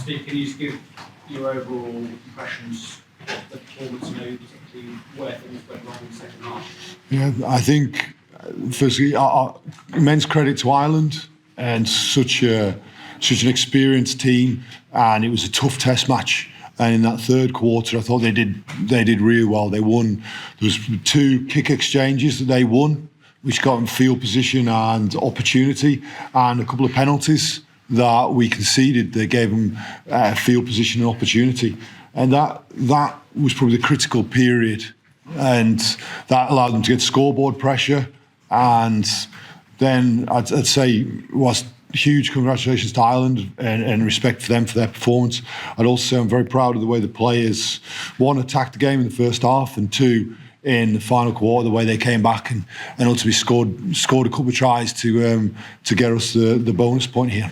Steve, can you just give your overall impressions of the performance, particularly where things went wrong in the second half? Yeah, I think, firstly, immense credit to Ireland and such an experienced team, and it was a tough test match. And in that third quarter, I thought they did really well. They won. There was 2 kick exchanges that they won, which got them field position and opportunity, and a couple of penalties that we conceded that gave them field position and opportunity. And that was probably the critical period, and that allowed them to get scoreboard pressure. And then I'd say was huge congratulations to Ireland and respect for them for their performance. I'd also say I'm very proud of the way the players, one, attacked the game in the first half, and two, in the final quarter, the way they came back and ultimately scored a couple of tries to get us the bonus point here.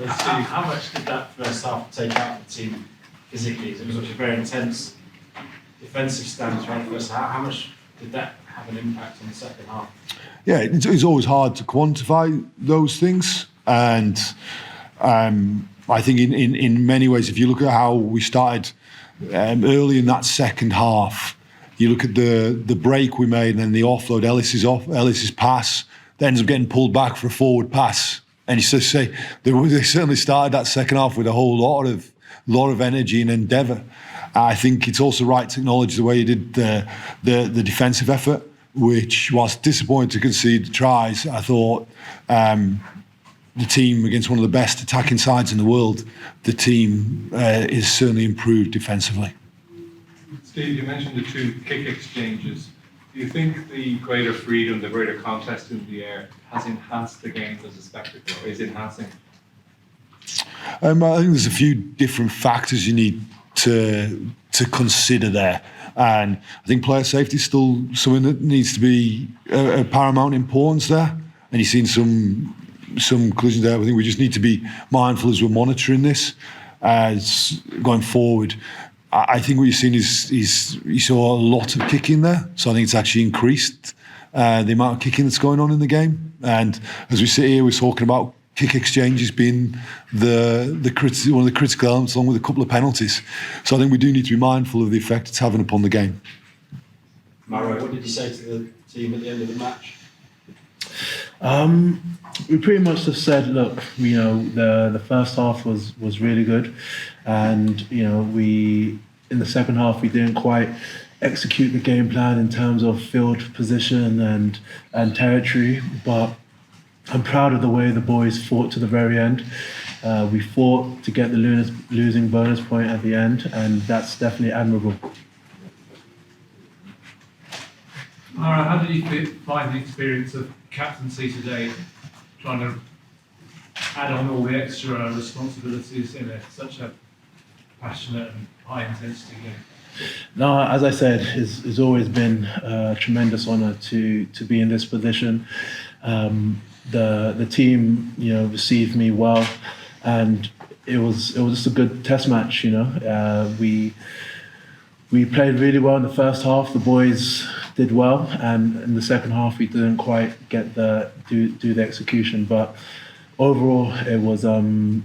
How much did that first half take out the team physically? It was obviously very intense defensive stance right first half. How much did that have an impact on the second half? Yeah, it's always hard to quantify those things, and I think in many ways, if you look at how we started early in that second half, you look at the break we made and then the offload, Ellis's pass, that ends up getting pulled back for a forward pass. And you just say they certainly started that second half with a whole lot of energy and endeavour. I think it's also right to acknowledge the way you did the defensive effort, which, whilst disappointing to concede tries, I thought the team against one of the best attacking sides in the world, the team is certainly improved defensively. Steve, you mentioned the 2 kick exchanges. Do you think the greater freedom, the greater contest in the air has enhanced the game as a spectacle, or is it enhancing? I think there's a few different factors you need to consider there. And I think player safety is still something that needs to be a paramount importance there. And you've seen some collisions there. I think we just need to be mindful as we're monitoring this as going forward. I think what you've seen is you saw a lot of kicking there. So I think it's actually increased the amount of kicking that's going on in the game. And as we sit here, we're talking about kick exchanges being one of the critical elements, along with a couple of penalties. So I think we do need to be mindful of the effect it's having upon the game. Maro, what did you say to the team at the end of the match? We pretty much just said, look, the first half was really good, and we in the second half we didn't quite execute the game plan in terms of field position and territory, but I'm proud of the way the boys fought to the very end. We fought to get the losing bonus point at the end, and that's definitely admirable. Mara, how did you find the experience of captaincy today, trying to add on all the extra responsibilities in such a passionate and high-intensity game? No, as I said, it's always been a tremendous honour to be in this position. The team, received me well, and it was just a good test match. We played really well in the first half. The boys did well, and in the second half we didn't quite get do the execution. But overall, it was in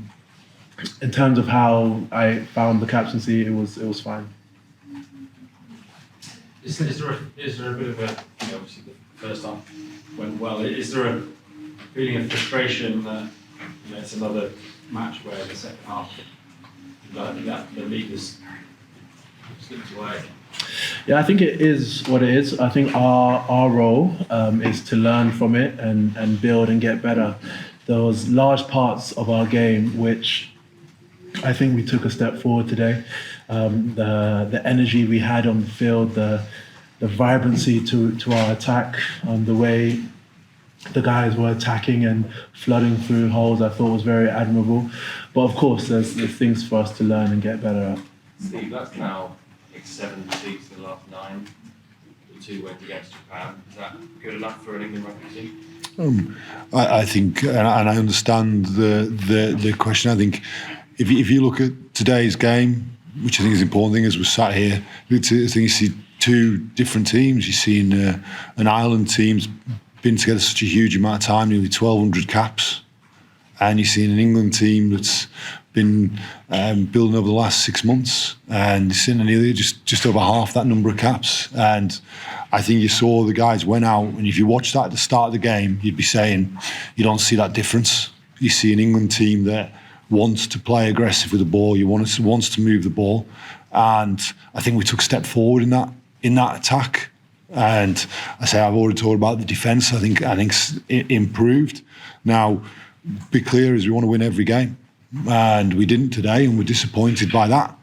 terms of how I found the captaincy, it was fine. Is there a bit of a, obviously the first half went well. Is there a feeling of frustration that it's another match where the second half the league has slipped away? Yeah, I think it is what it is. I think our role is to learn from it and build and get better. There was large parts of our game which I think we took a step forward today. The energy we had on the field, the vibrancy to our attack, the way the guys were attacking and flooding through holes, I thought was very admirable. But of course, there's things for us to learn and get better at. Steve, that's now 7 defeats in the last 9. The 2 went against Japan. Is that good enough for an England rugby team? I think, and I understand the question. I think if you look at today's game, which I think is an important thing as we're sat here, I think you see 2 different teams. You've seen an Ireland team's been together such a huge amount of time, nearly 1,200 caps. and you're seeing an England team that's been building over the last 6 months, and you're sitting nearly just over half that number of caps. And I think you saw the guys went out, and if you watched that at the start of the game, you'd be saying you don't see that difference. You see an England team that wants to play aggressive with the ball, wants to move the ball, and I think we took a step forward in that attack. And I've already talked about the defence. I think it improved. Now, be clear is we want to win every game, and we didn't today, and we're disappointed by that.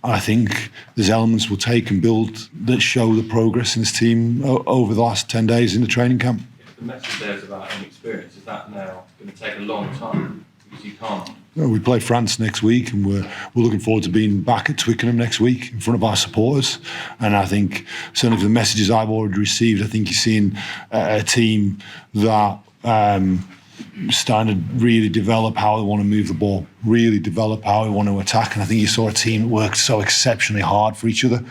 I think there's elements we'll take and build that show the progress in this team over the last 10 days in the training camp. If the message there is about inexperience, is that now going to take a long time? Because you can't. We play France next week, and we're looking forward to being back at Twickenham next week in front of our supporters. And I think certainly for the messages I've already received, I think you're seeing a team that starting to really develop how they want to move the ball, really develop how they want to attack. And I think you saw a team that worked so exceptionally hard for each other.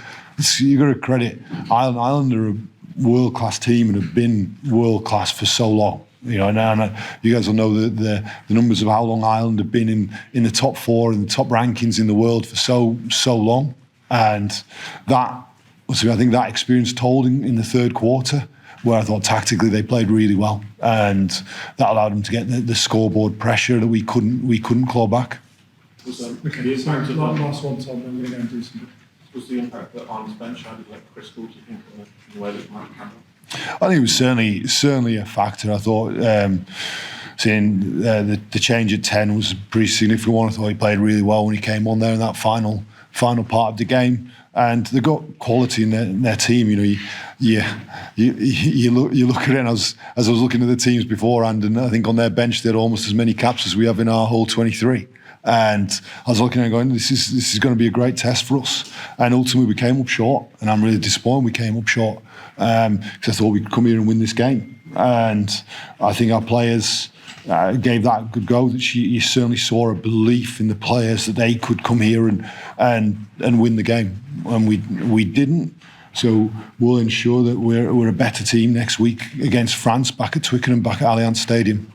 You've got to credit Ireland. Ireland are a world-class team and have been world-class for so long. You know, and you guys will know the numbers of how long Ireland have been in the top 4 and the top rankings in the world for so long. And that, I think that experience told in the third quarter, where I thought tactically they played really well, and that allowed them to get the scoreboard pressure that we couldn't claw back. Was last one, Tom, I'm going to go and do some. Was the impact that Ireland's bench had, like critical, do you think, in the way that might happen? I think it was certainly a factor. I thought seeing the change at 10 was a pretty significant one. I thought he played really well when he came on there in that final part of the game. And they've got quality in their team. You know, you look at it, and as I was looking at the teams beforehand, and I think on their bench they had almost as many caps as we have in our whole 23. And I was looking at it going, this is going to be a great test for us. And ultimately we came up short, and I'm really disappointed we came up short, because I thought we could come here and win this game. And I think our players gave that a good go. That you certainly saw a belief in the players that they could come here and win the game, and we didn't. So we'll ensure that we're a better team next week against France, back at Twickenham, back at Allianz Stadium.